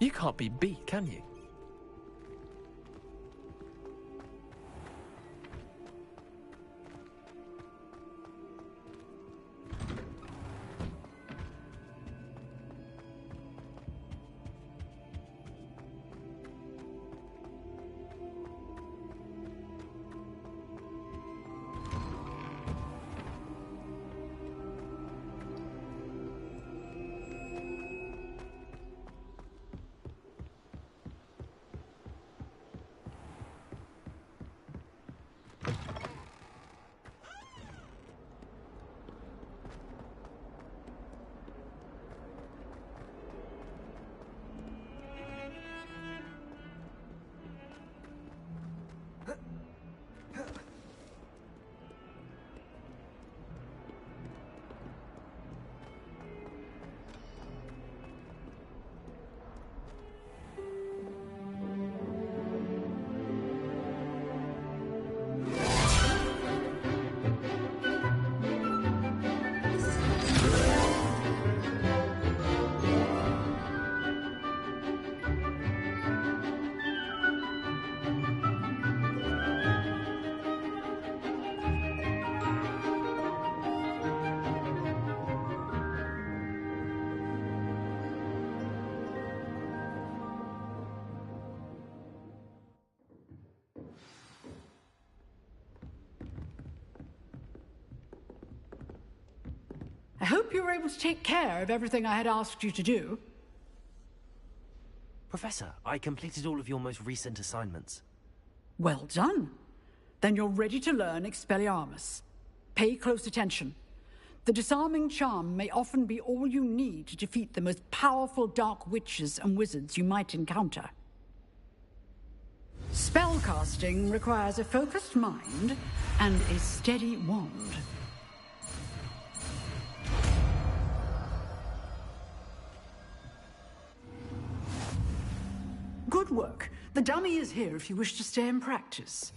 You can't be beat, can you? I hope you were able to take care of everything I had asked you to do. Professor, I completed all of your most recent assignments. Well done. Then you're ready to learn Expelliarmus. Pay close attention. The disarming charm may often be all you need to defeat the most powerful dark witches and wizards you might encounter. Spellcasting requires a focused mind and a steady wand. Good work. The dummy is here if you wish to stay and practice.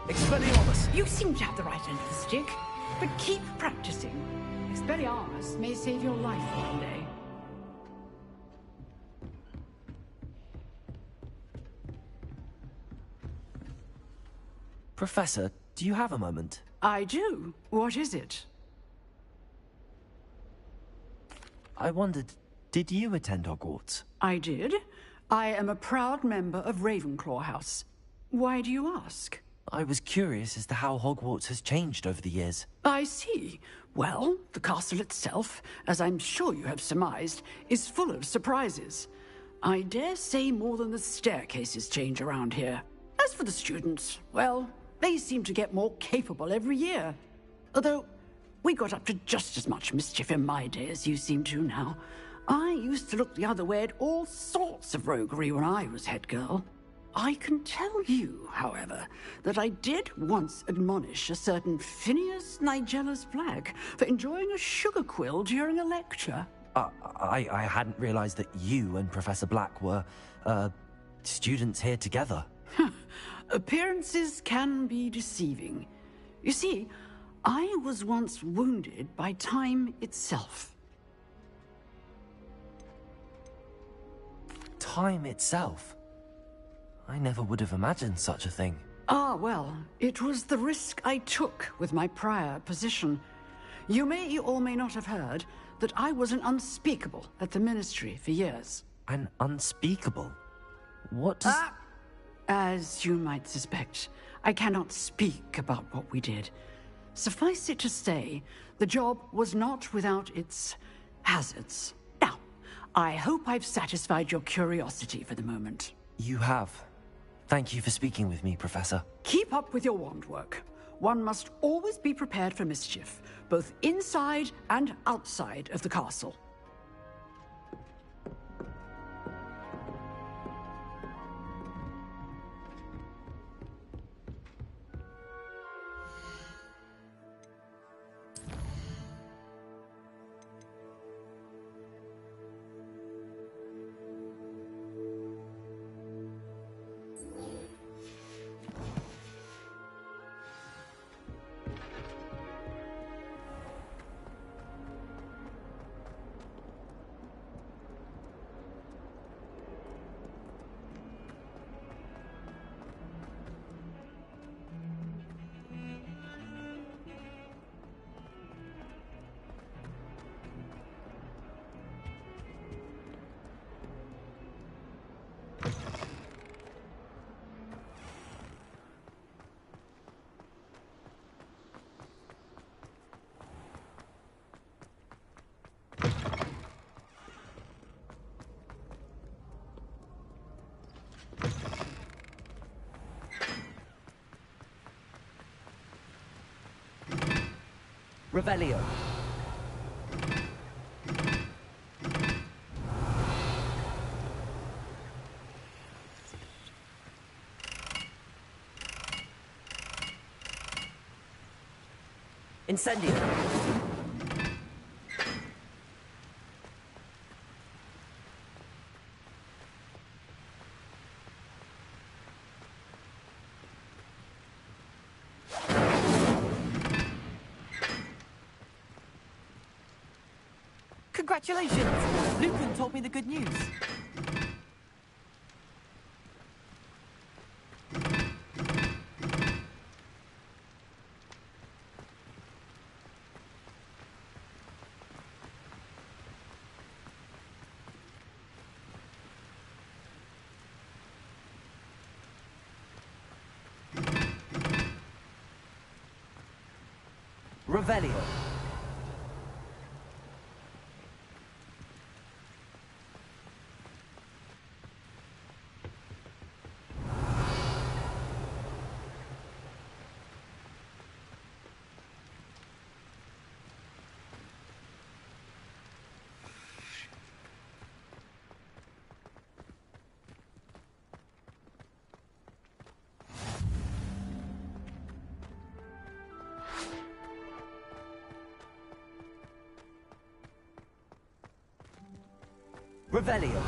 Expelliarmus! You seem to have the right end of the stick, but keep practicing. Expelliarmus may save your life one day. Professor, do you have a moment? I do. What is it? I wondered, did you attend Hogwarts? I did. I am a proud member of Ravenclaw House. Why do you ask? I was curious as to how Hogwarts has changed over the years. I see. Well, the castle itself, as I'm sure you have surmised, is full of surprises. I dare say more than the staircases change around here. As for the students, well, they seem to get more capable every year. Although, we got up to just as much mischief in my day as you seem to now. I used to look the other way at all sorts of roguery when I was head girl. I can tell you, however, that I did once admonish a certain Phineas Nigella's Black for enjoying a sugar quill during a lecture. I hadn't realized that you and Professor Black were, students here together. Appearances can be deceiving. You see, I was once wounded by time itself. Time itself? I never would have imagined such a thing. Ah, well, it was the risk I took with my prior position. You may or may not have heard that I was an unspeakable at the Ministry for years. An unspeakable? What does... As you might suspect, I cannot speak about what we did. Suffice it to say, the job was not without its hazards. Now, I hope I've satisfied your curiosity for the moment. You have. Thank you for speaking with me, Professor. Keep up with your wand work. One must always be prepared for mischief, both inside and outside of the castle. Revelio. Incendio. Congratulations! Lupin told me the good news. Revelio. Revelio.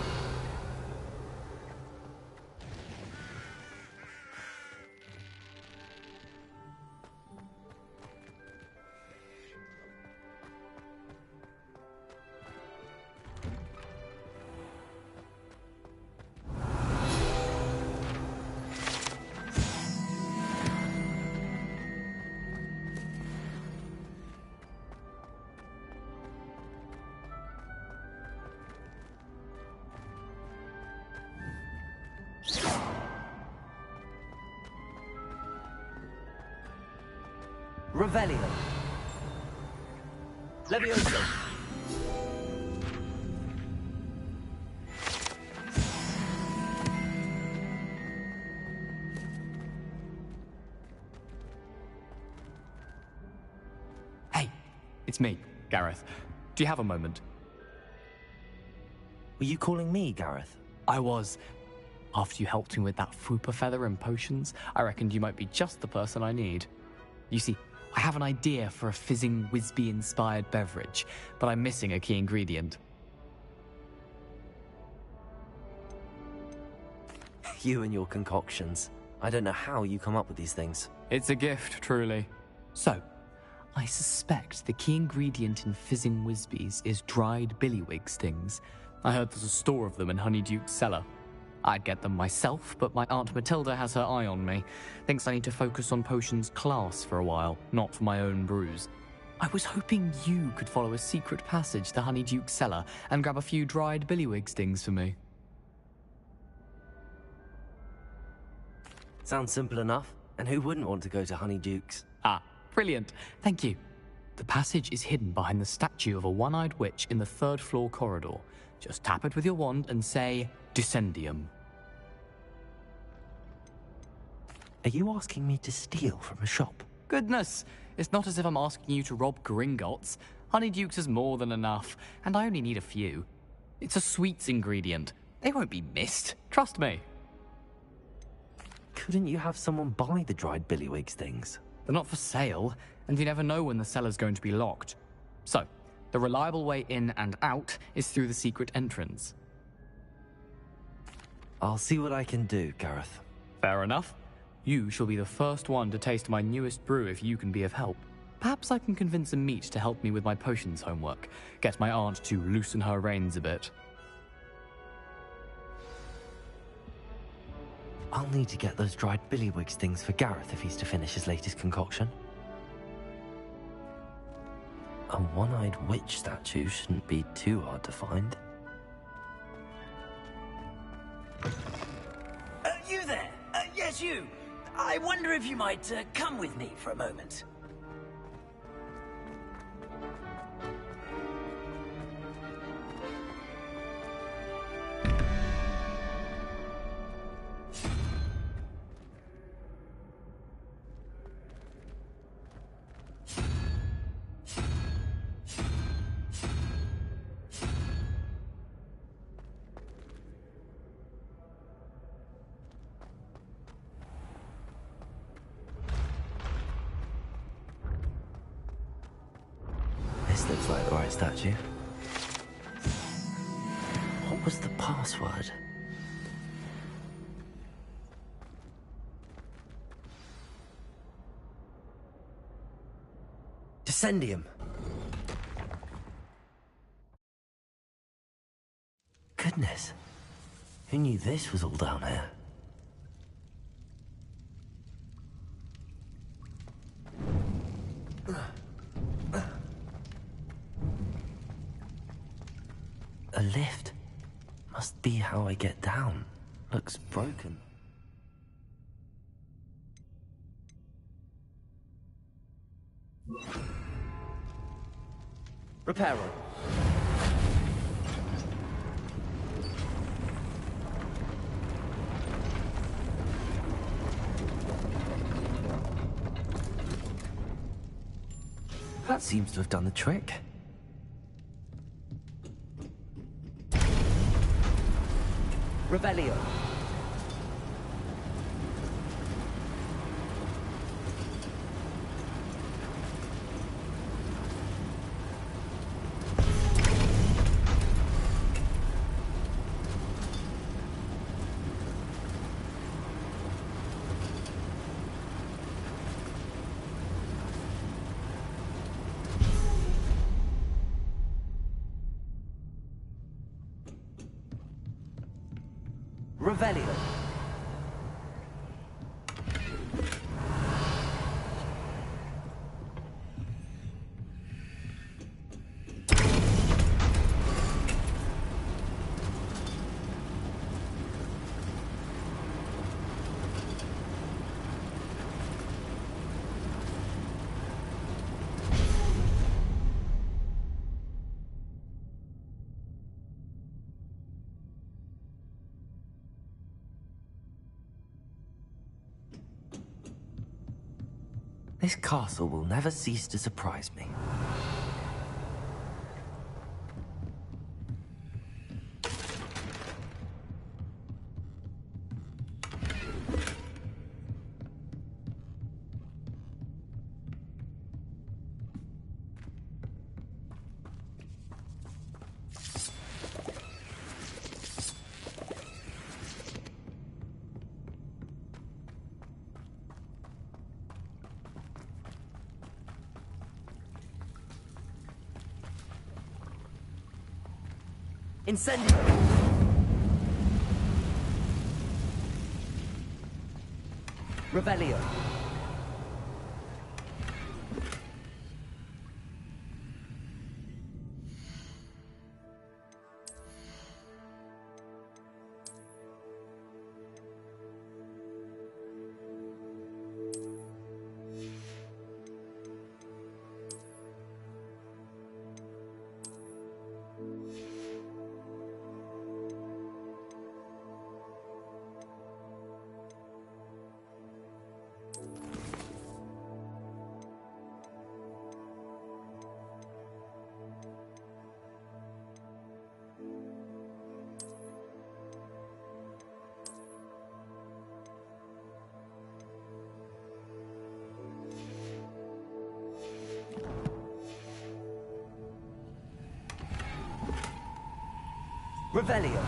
Revelio. Levioso. Hey, it's me, Gareth. Do you have a moment? Were you calling me, Gareth? I was. After you helped me with that Fupa feather and potions, I reckoned you might be just the person I need. You see, I have an idea for a fizzing Whizbee-inspired beverage, but I'm missing a key ingredient. You and your concoctions. I don't know how you come up with these things. It's a gift, truly. So, I suspect the key ingredient in fizzing Whizbees is dried billywig stings. I heard there's a store of them in Honeyduke's cellar. I'd get them myself, but my Aunt Matilda has her eye on me. Thinks I need to focus on potions class for a while, not for my own brews. I was hoping you could follow a secret passage to Honeyduke's cellar and grab a few dried billywig stings for me. Sounds simple enough. And who wouldn't want to go to Honeyduke's? Ah, brilliant. Thank you. The passage is hidden behind the statue of a one-eyed witch in the third-floor corridor. Just tap it with your wand and say, Descendium. Are you asking me to steal from a shop? Goodness, it's not as if I'm asking you to rob Gringotts. Honeyduke's is more than enough, and I only need a few. It's a sweets ingredient. They won't be missed. Trust me. Couldn't you have someone buy the dried billywig things? They're not for sale, and you never know when the cellar's going to be locked. So, the reliable way in and out is through the secret entrance. I'll see what I can do, Gareth. Fair enough. You shall be the first one to taste my newest brew if you can be of help. Perhaps I can convince a meat to help me with my potions homework. Get my aunt to loosen her reins a bit. I'll need to get those dried billywig things for Gareth if he's to finish his latest concoction. A one-eyed witch statue shouldn't be too hard to find. You there? Yes, you. I wonder if you might come with me for a moment. This looks like the right statue. What was the password? Descendium. Goodness. Who knew this was all down here? A lift. Must be how I get down. Looks broken. Reparo. That seems to have done the trick. Revelio. Revelio. This castle will never cease to surprise me. Incendio! Revelio. Revelio.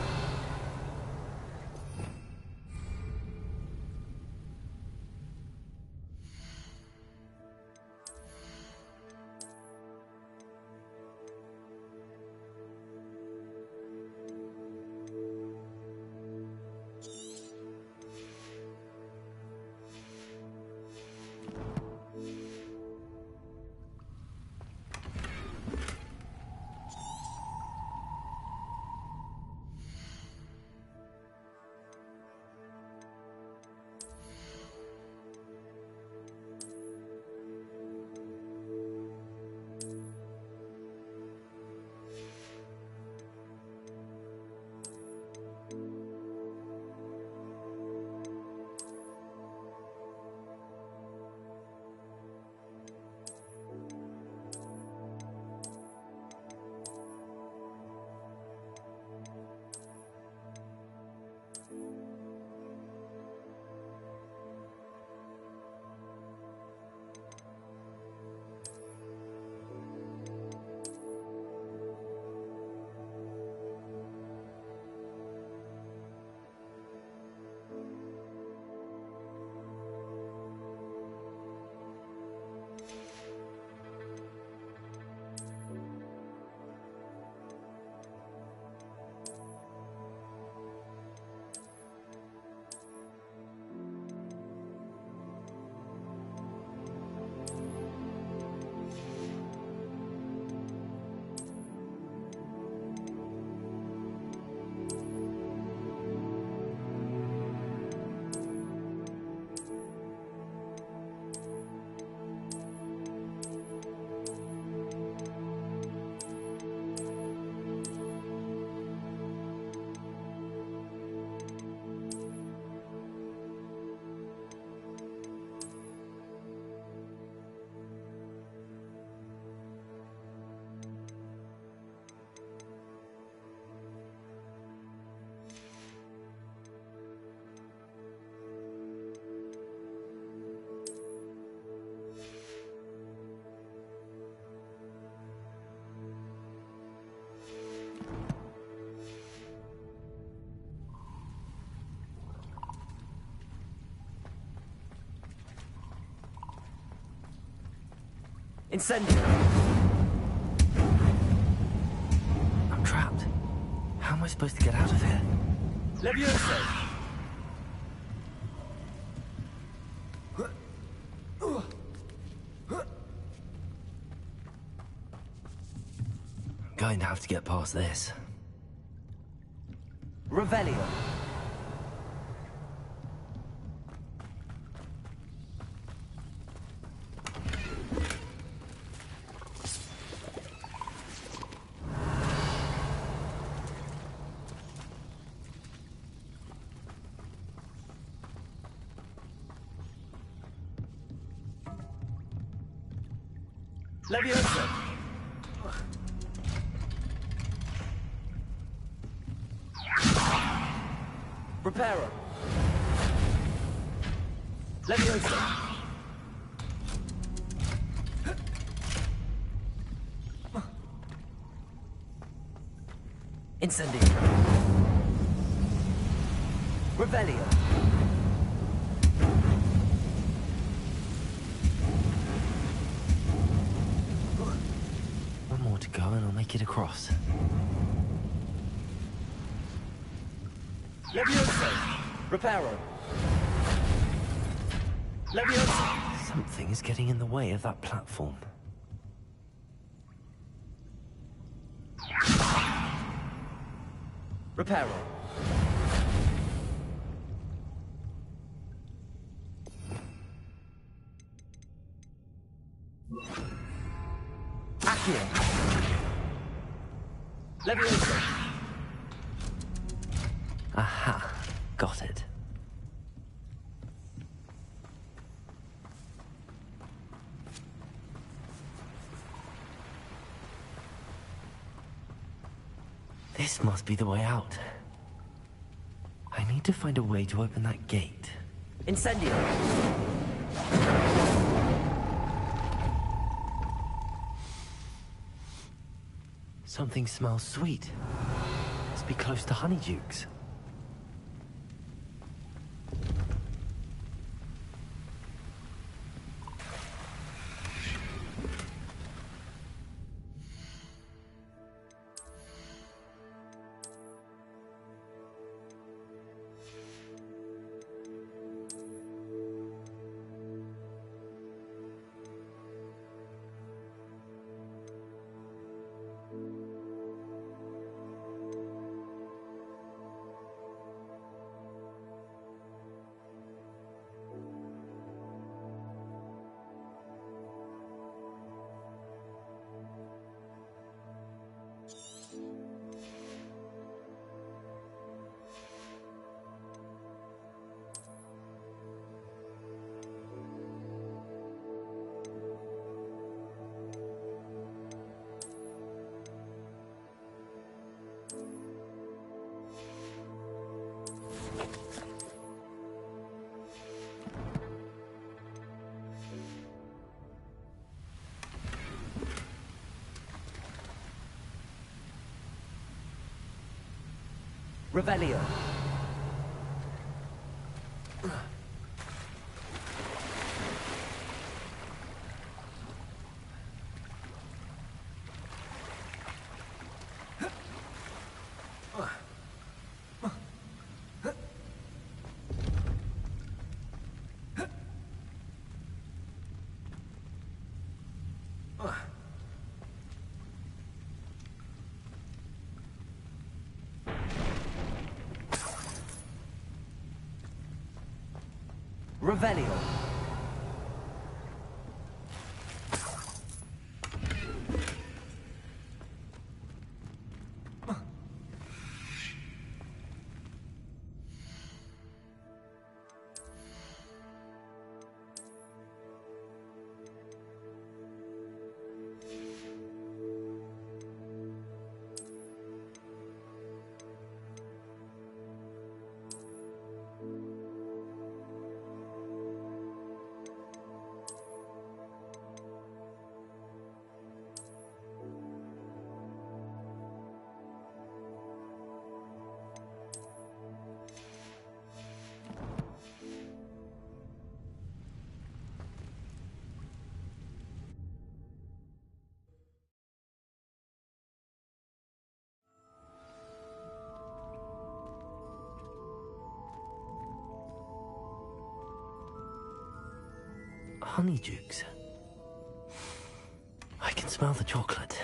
Incendio! I'm trapped. How am I supposed to get out of here? Levioso! I'm going to have to get past this. Revelio! Levioso! Reparo! Levioso! Incendio! Revelio! One more to go and I'll make it across. Levioso! Reparo! Levioso! Something is getting in the way of that platform. Reparo! Accio! Levioso! Aha! Got it. This must be the way out. I need to find a way to open that gate. Incendio! Something smells sweet. Must be close to Honeydukes. Revelio! Revelio! Honeydukes. I can smell the chocolate.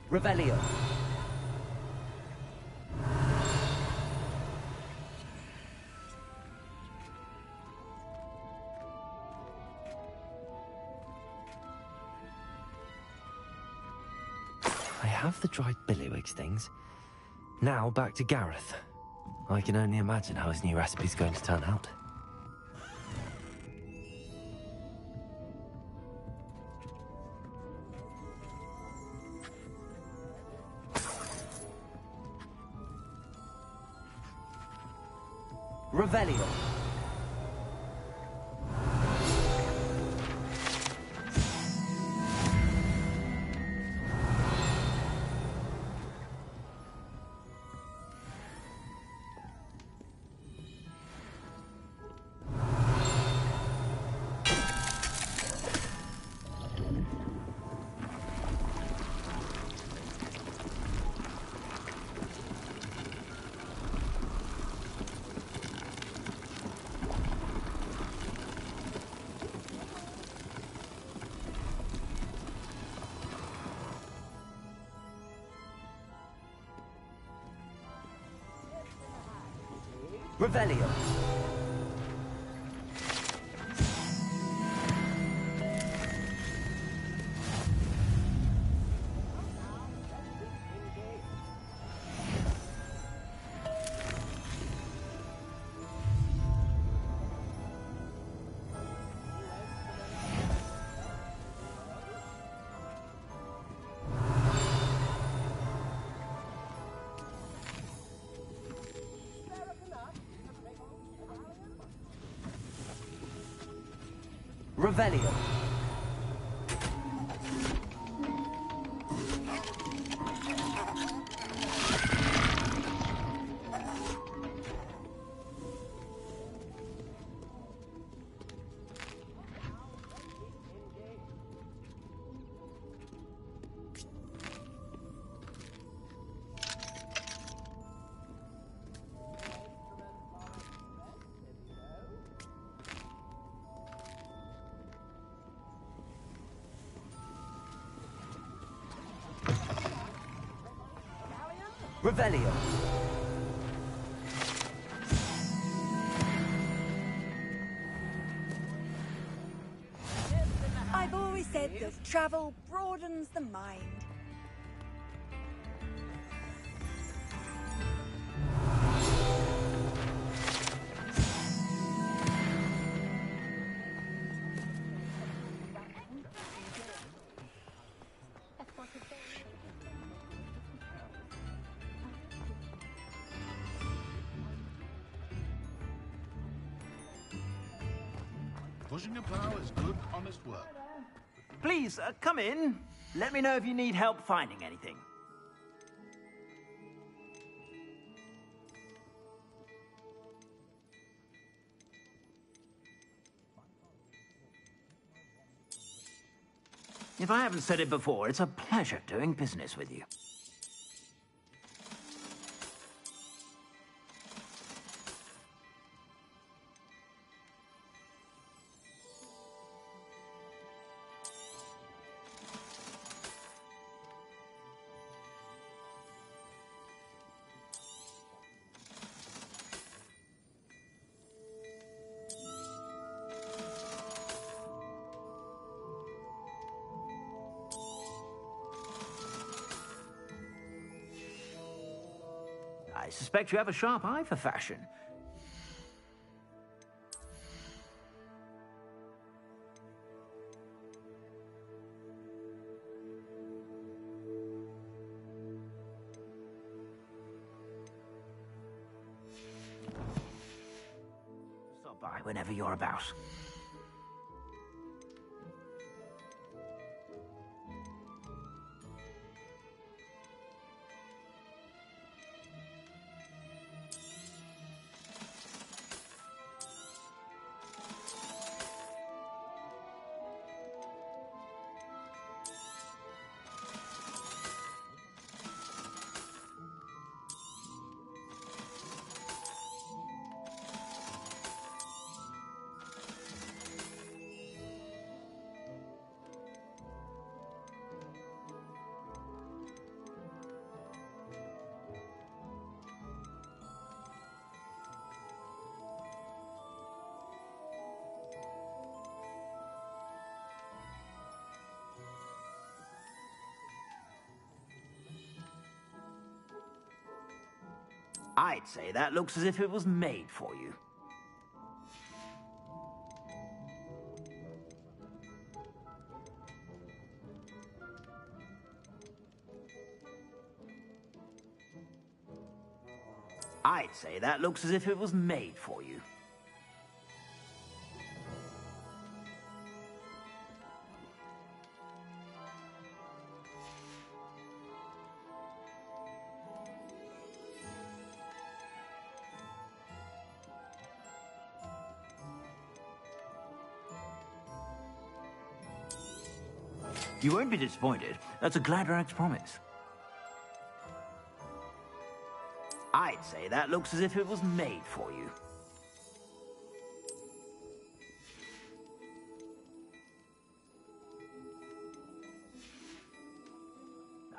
Revelio. I have the dried billywig stings. Now back to Gareth. I can only imagine how his new recipe's going to turn out. Revelio. Revelio. Revelio. Revelio. I've always said that travel broadens the mind. Pushing a plow is good, honest work. Please, come in. Let me know if you need help finding anything. If I haven't said it before, it's a pleasure doing business with you. I suspect you have a sharp eye for fashion. Stop by whenever you're about. I'd say that looks as if it was made for you. I'd say that looks as if it was made for you. You won't be disappointed. That's a Gladrax promise. I'd say that looks as if it was made for you.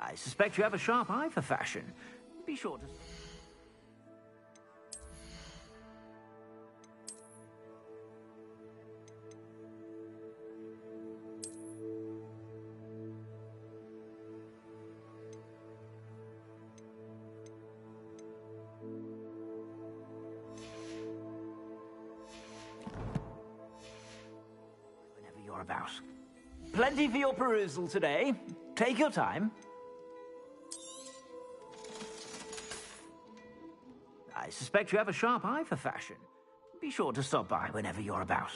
I suspect you have a sharp eye for fashion. Be sure to... whenever you're about. Plenty for your perusal today. Take your time. I suspect you have a sharp eye for fashion. Be sure to stop by whenever you're about.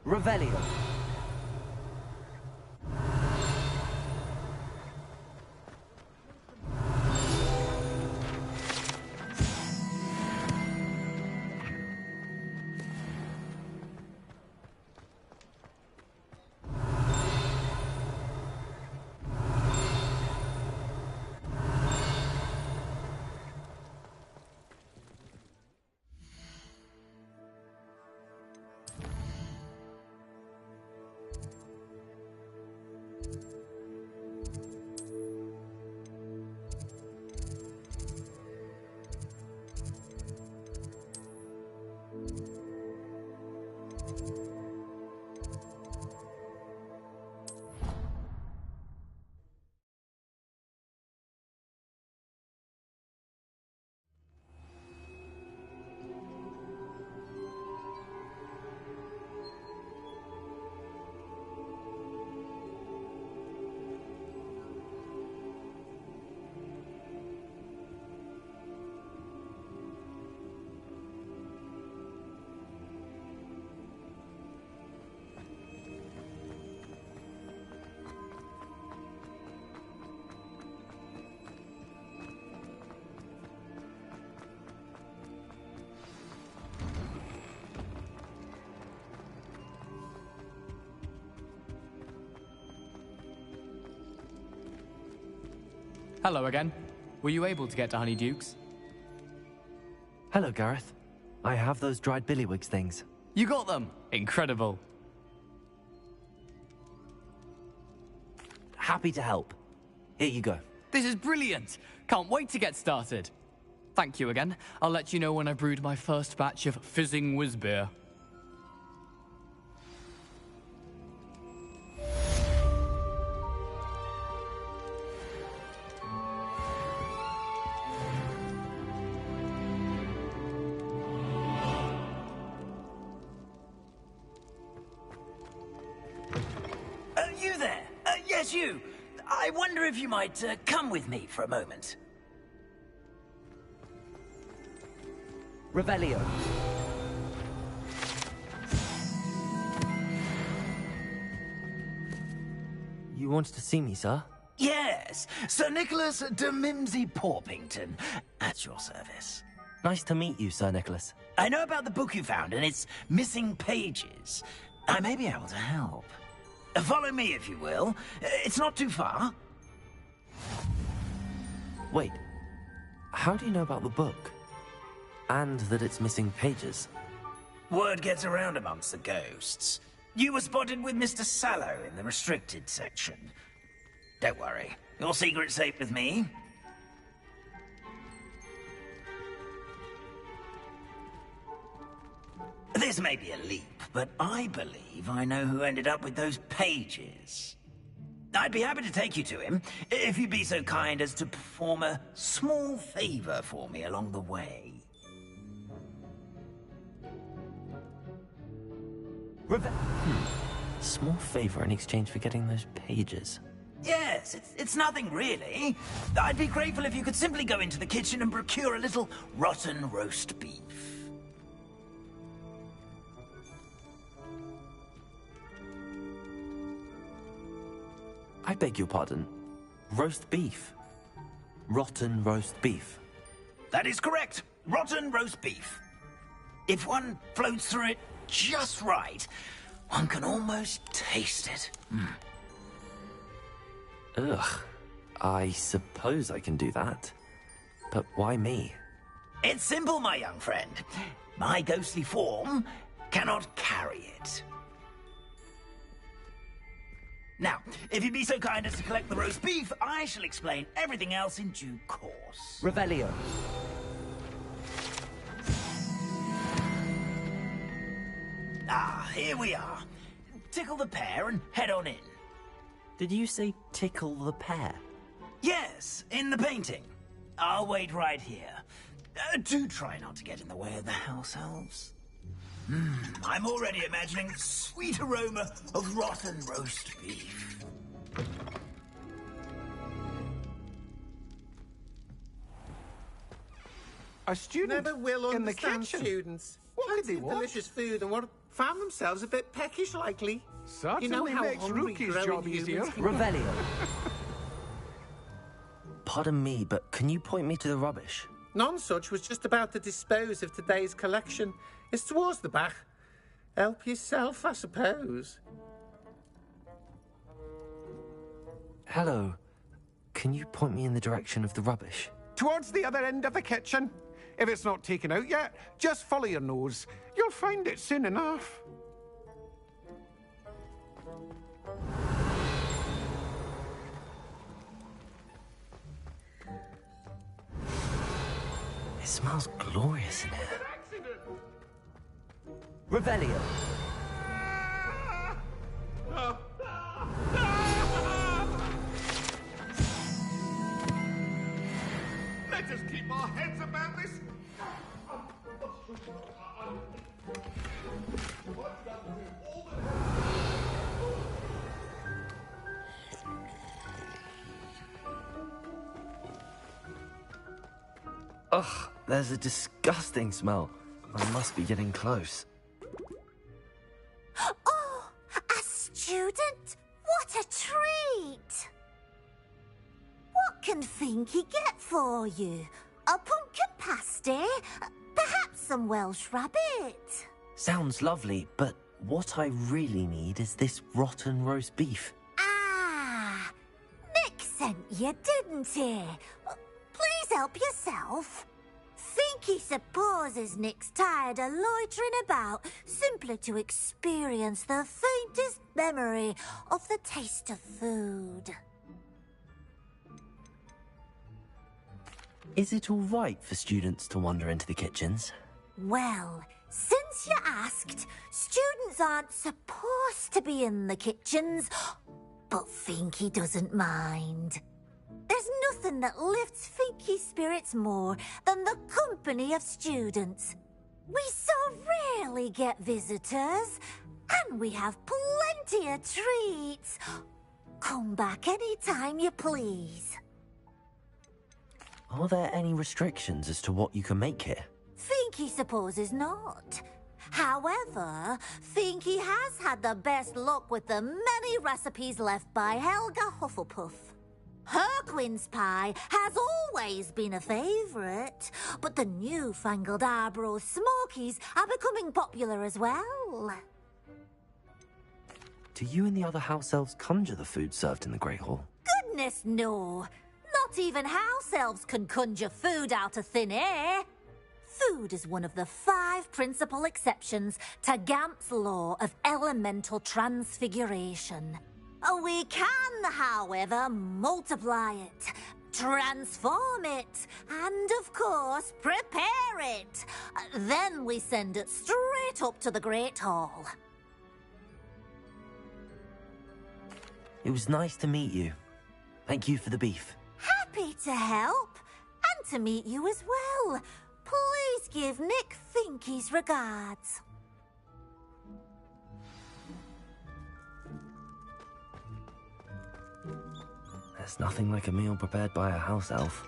Revelio. Hello again. Were you able to get to Honeyduke's? Hello, Gareth. I have those dried billywigs things. You got them! Incredible. Happy to help. Here you go. This is brilliant! Can't wait to get started. Thank you again. I'll let you know when I brewed my first batch of fizzing whiz beer. You there? Yes, you. I wonder if you might come with me for a moment. Revelio. You wanted to see me, sir? Yes, Sir Nicholas de Mimsy Porpington, at your service. Nice to meet you, Sir Nicholas. I know about the book you found and its missing pages. I may be able to help. Follow me, if you will. It's not too far. Wait. How do you know about the book? And that it's missing pages? Word gets around amongst the ghosts. You were spotted with Mr. Sallow in the restricted section. Don't worry, your secret's safe with me. This may be a leap, but I believe I know who ended up with those pages. I'd be happy to take you to him, if you'd be so kind as to perform a small favor for me along the way. Small favor in exchange for getting those pages. Yes, it's nothing really. I'd be grateful if you could simply go into the kitchen and procure a little rotten roast beef. I beg your pardon. Roast beef. Rotten roast beef. That is correct. Rotten roast beef. If one floats through it just right, one can almost taste it. Ugh. I suppose I can do that. But why me? It's simple, my young friend. My ghostly form cannot carry it. Now, if you'd be so kind as to collect the roast beef, I shall explain everything else in due course. Revelio. Ah, here we are. Tickle the pear and head on in. Did you say tickle the pear? Yes, in the painting. I'll wait right here. Do try not to get in the way of the house elves. I'm already imagining the sweet aroma of rotten roast beef. A student Never will in the understand kitchen. students. What could Plenty they of want? delicious food and what found themselves a bit peckish likely. Certainly you know how makes hungry Rookie's growing job humans easier. can Revelio. Pardon me, but can you point me to the rubbish? Nonsuch was just about to dispose of today's collection. It's towards the back. Help yourself, I suppose. Hello. Can you point me in the direction of the rubbish? Towards the other end of the kitchen. If it's not taken out yet, just follow your nose. You'll find it soon enough. It smells glorious in here. Revelio. Let us keep our heads about this. Ugh, there's a disgusting smell. I must be getting close. Oh, a student? What a treat! What can Finky get for you? A pumpkin pasty? Perhaps some Welsh rabbit? Sounds lovely, but what I really need is this rotten roast beef. Ah, Nick sent you, didn't he? Please help yourself. Finky supposes Nick's tired of loitering about simply to experience the faintest memory of the taste of food. Is it all right for students to wander into the kitchens? Well, since you asked, students aren't supposed to be in the kitchens, but Finky doesn't mind. There's nothing that lifts Finky's spirits more than the company of students. We so rarely get visitors, and we have plenty of treats. Come back any time you please. Are there any restrictions as to what you can make here? Finky supposes not. However, Finky has had the best luck with the many recipes left by Helga Hufflepuff. Her quince pie has always been a favourite, but the newfangled Arborough Smokies are becoming popular as well. Do you and the other house elves conjure the food served in the Great Hall? Goodness, no. Not even house elves can conjure food out of thin air. Food is one of the 5 principal exceptions to Gamp's law of elemental transfiguration. We can, however, multiply it, transform it, and, of course, prepare it. Then we send it straight up to the Great Hall. It was nice to meet you. Thank you for the beef. Happy to help, and to meet you as well. Please give Nick Finky's regards. There's nothing like a meal prepared by a house elf.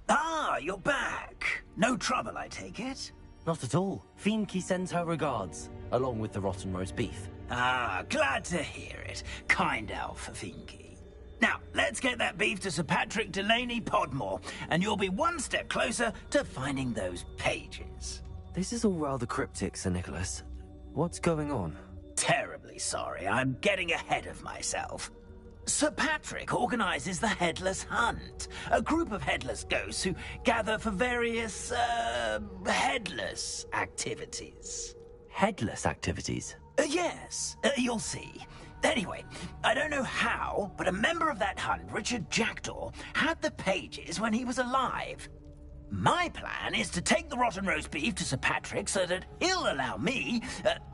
Ah, you're back. No trouble, I take it? Not at all. Finky sends her regards, along with the rotten roast beef. Ah, glad to hear it. Kind elf, Finky. Now, let's get that beef to Sir Patrick Delaney Podmore, and you'll be one step closer to finding those pages. This is all rather cryptic, Sir Nicholas. What's going on? Terribly sorry, I'm getting ahead of myself. Sir Patrick organizes the Headless Hunt, a group of headless ghosts who gather for various, headless activities. Headless activities? Yes, you'll see. Anyway, I don't know how, but a member of that hunt, Richard Jackdaw, had the pages when he was alive. My plan is to take the rotten roast beef to Sir Patrick so that he'll allow me,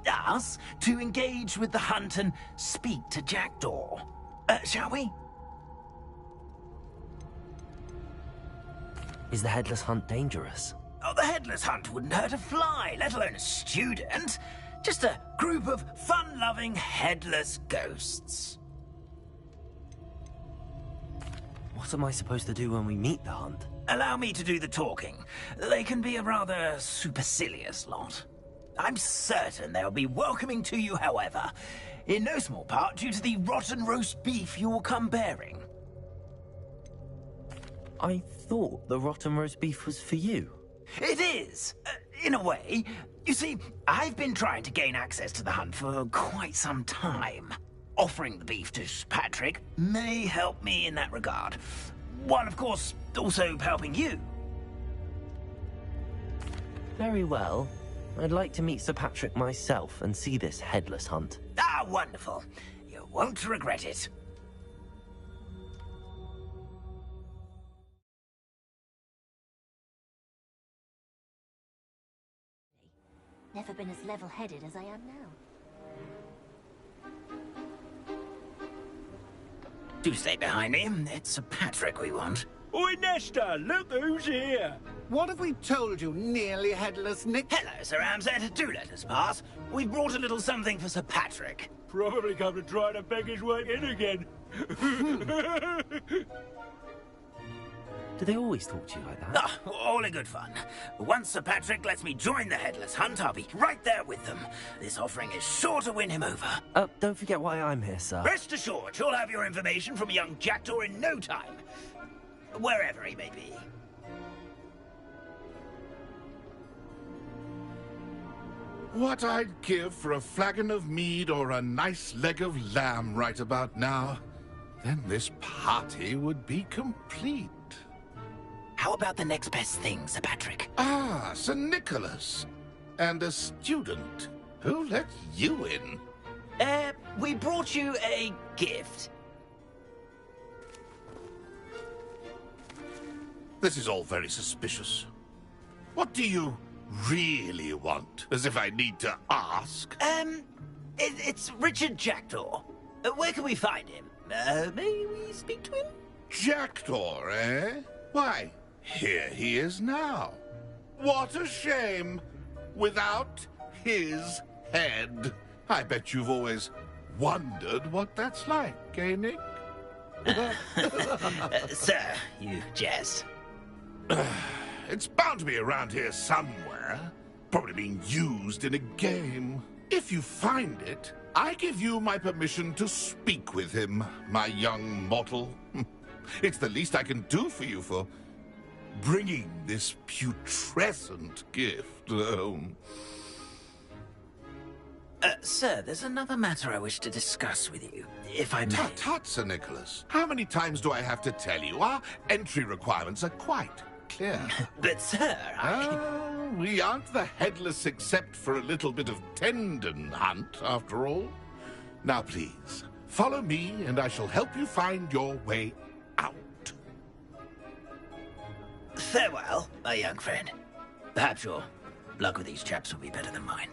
us, to engage with the hunt and speak to Jackdaw. Shall we? Is the Headless Hunt dangerous? Oh, the Headless Hunt wouldn't hurt a fly, let alone a student. Just a group of fun-loving headless ghosts. What am I supposed to do when we meet the hunt? Allow me to do the talking. They can be a rather supercilious lot. I'm certain they'll be welcoming to you, however, in no small part due to the rotten roast beef you will come bearing. I thought the rotten roast beef was for you. It is, in a way. You see, I've been trying to gain access to the hunt for quite some time. Offering the beef to Patrick may help me in that regard. While, of course, also helping you. Very well. I'd like to meet Sir Patrick myself and see this Headless Hunt. Ah, wonderful. You won't regret it. Never been as level-headed as I am now. Do stay behind me. It's Sir Patrick we want. Oi, Nesta, look who's here. What have we told you, nearly headless Nick? Hello, Sir Ramsett. Do let us pass. We've brought a little something for Sir Patrick. Probably come to try to beg his way in again. Do they always talk to you like that? Ah, all in good fun. Once Sir Patrick lets me join the Headless Hunt, I'll be right there with them. This offering is sure to win him over. Don't forget why I'm here, sir. Rest assured, you'll have your information from young Jackdaw in no time. Wherever he may be. What I'd give for a flagon of mead or a nice leg of lamb right about now. Then this party would be complete. How about the next best thing, Sir Patrick? Ah, Sir Nicholas. And a student. Who let you in? We brought you a gift. This is all very suspicious. What do you really want? As if I need to ask. It's Richard Jackdaw. Where can we find him? May we speak to him? Jackdaw, eh? Why, here he is now. What a shame. Without his head. I bet you've always wondered what that's like, eh, Nick? Sir, you jest. It's bound to be around here somewhere. Probably being used in a game. If you find it, I give you my permission to speak with him, my young mortal. It's the least I can do for you for bringing this putrescent gift home. Sir, there's another matter I wish to discuss with you, if I may. Tut, tut, Sir Nicholas. How many times do I have to tell you? Our entry requirements are quite clear. But, sir, we aren't the headless except for a little bit of tendon hunt, after all. Now, please, follow me, and I shall help you find your way out. Farewell, my young friend. Perhaps your luck with these chaps will be better than mine.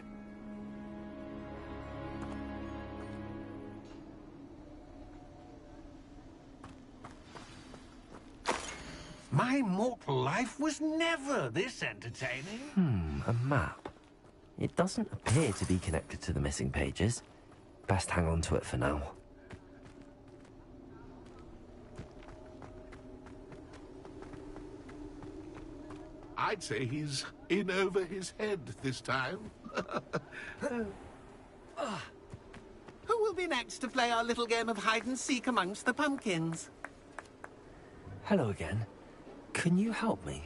My mortal life was never this entertaining. A map. It doesn't appear to be connected to the missing pages. Best hang on to it for now. I'd say he's in over his head this time. Who will be next to play our little game of hide-and-seek amongst the pumpkins? Hello again. Can you help me?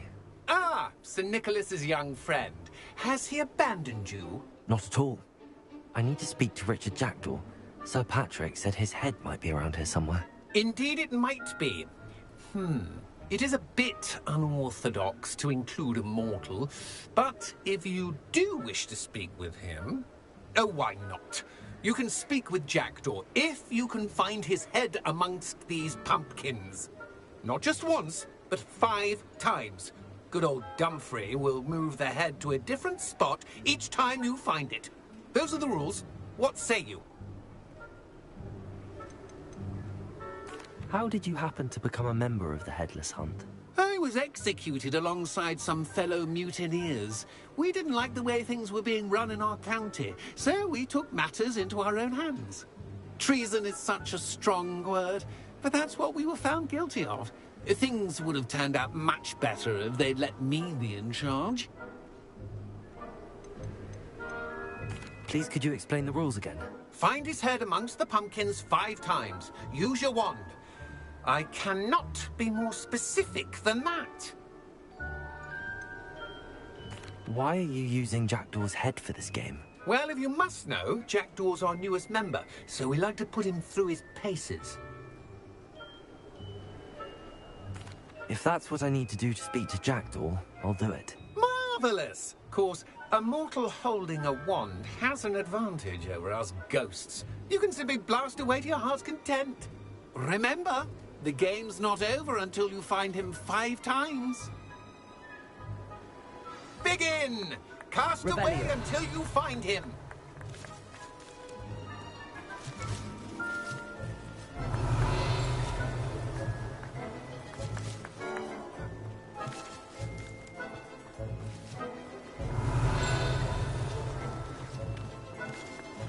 Ah, Sir Nicholas's young friend. Has he abandoned you? Not at all. I need to speak to Richard Jackdaw. Sir Patrick said his head might be around here somewhere. Indeed it might be. It is a bit unorthodox to include a mortal, but if you do wish to speak with him... Oh, why not? You can speak with Jackdaw if you can find his head amongst these pumpkins. Not just once, but 5 times. Good old Dumfrey will move the head to a different spot each time you find it. Those are the rules. What say you? How did you happen to become a member of the Headless Hunt? I was executed alongside some fellow mutineers. We didn't like the way things were being run in our county, so we took matters into our own hands. Treason is such a strong word, but that's what we were found guilty of. Things would have turned out much better if they'd let me be in charge. Please, could you explain the rules again? Find his head amongst the pumpkins 5 times. Use your wand. I cannot be more specific than that. Why are you using Jackdaw's head for this game? Well, if you must know, Jackdaw's our newest member, so we like to put him through his paces. If that's what I need to do to speak to Jackdaw, I'll do it. Marvellous! Of course, a mortal holding a wand has an advantage over us ghosts. You can simply blast away to your heart's content. Remember, the game's not over until you find him 5 times. Begin! Cast away until you find him.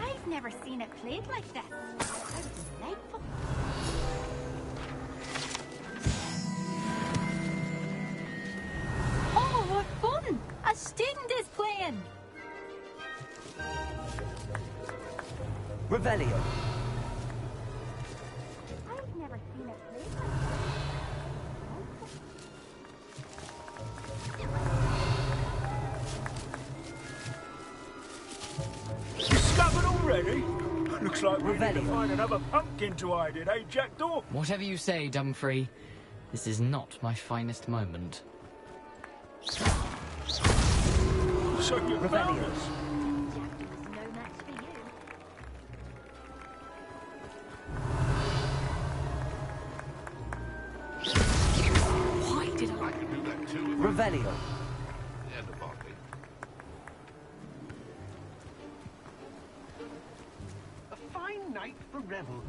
I've never seen it played like this. How delightful. Oh, what fun! A student is playing. Revelio. I've never seen it played like this. Discovered already? Looks like we need to find another pumpkin to hide in, eh, Jackdaw? Whatever you say, Dumfrey. This is not my finest moment. So you found us. Jackdaw's no match for you. Why did I can do that too. Revelio. And a bottle. A fine night for revel.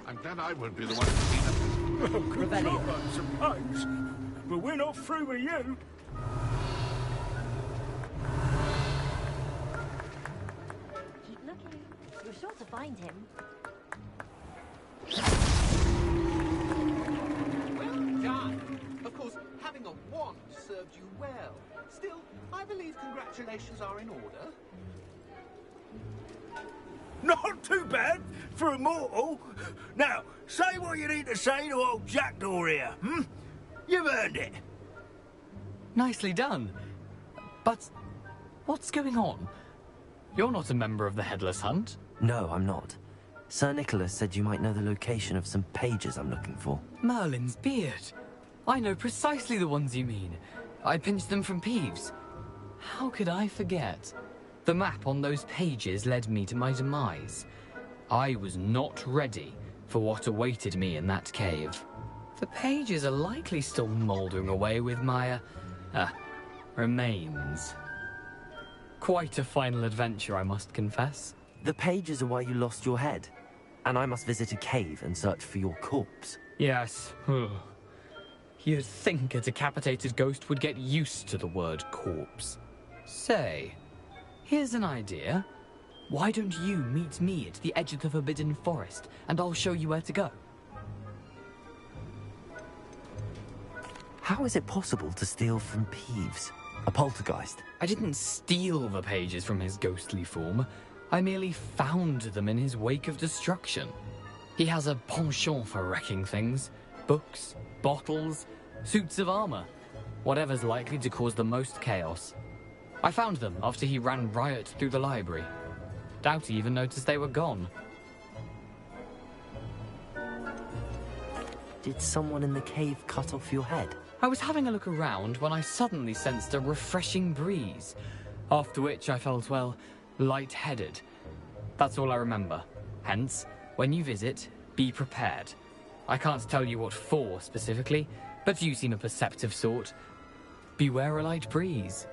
I'm glad I won't be the one to clean up. Well, good job, I suppose. But we're not through with you. Keep looking. You're sure to find him. Well done. Of course, having a wand served you well. Still, I believe congratulations are in order. Not too bad for a mortal. Now, say what you need to say to old Jackdaw here, hmm? You've earned it. Nicely done. But what's going on? You're not a member of the Headless Hunt. No, I'm not. Sir Nicholas said you might know the location of some pages I'm looking for. Merlin's beard. I know precisely the ones you mean. I pinched them from Peeves. How could I forget? The map on those pages led me to my demise. I was not ready for what awaited me in that cave. The pages are likely still mouldering away with my, remains. Quite a final adventure, I must confess. The pages are why you lost your head, and I must visit a cave and search for your corpse. Yes. You'd think a decapitated ghost would get used to the word corpse. Say, here's an idea. Why don't you meet me at the edge of the Forbidden Forest, and I'll show you where to go? How is it possible to steal from Peeves? A poltergeist? I didn't steal the pages from his ghostly form. I merely found them in his wake of destruction. He has a penchant for wrecking things. Books, bottles, suits of armor. Whatever's likely to cause the most chaos. I found them after he ran riot through the library. Doubt he even noticed they were gone. Did someone in the cave cut off your head? I was having a look around when I suddenly sensed a refreshing breeze, after which I felt, well, lightheaded. That's all I remember. Hence, when you visit, be prepared. I can't tell you what for specifically, but you seem a perceptive sort. Beware a light breeze.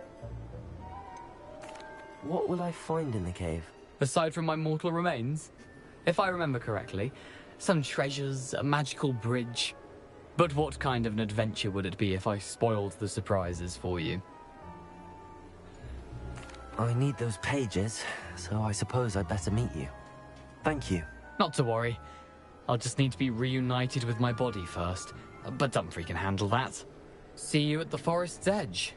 What will I find in the cave? Aside from my mortal remains? If I remember correctly, some treasures, a magical bridge. But what kind of an adventure would it be if I spoiled the surprises for you? I need those pages, so I suppose I'd better meet you. Thank you. Not to worry. I'll just need to be reunited with my body first. But Dumfries can handle that. See you at the forest's edge.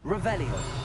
Revelio.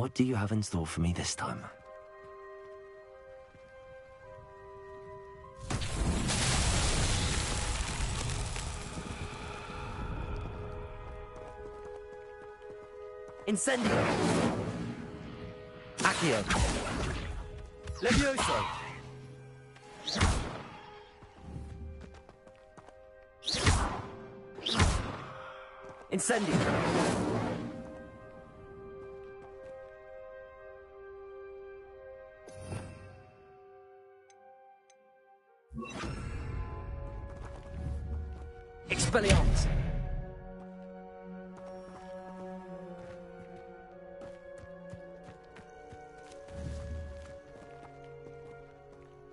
What do you have in store for me this time? Incendio! Accio! Levioso! Incendio! Expelliarmus!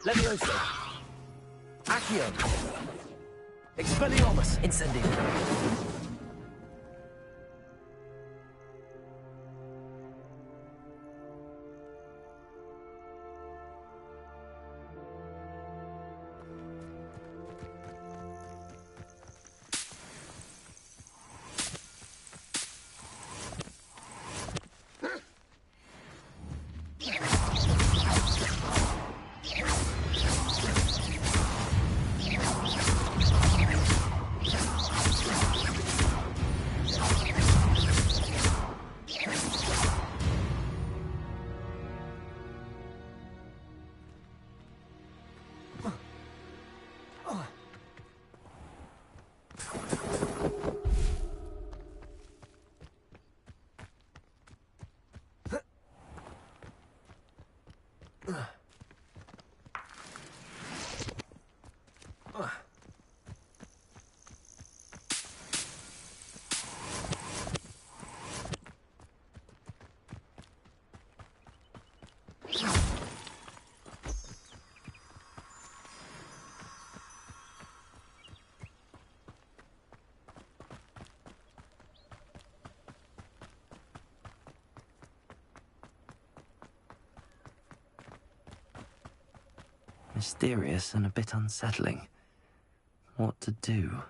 Levioso! Accio! Expelliarmus! Incendio! Mysterious and a bit unsettling. What to do?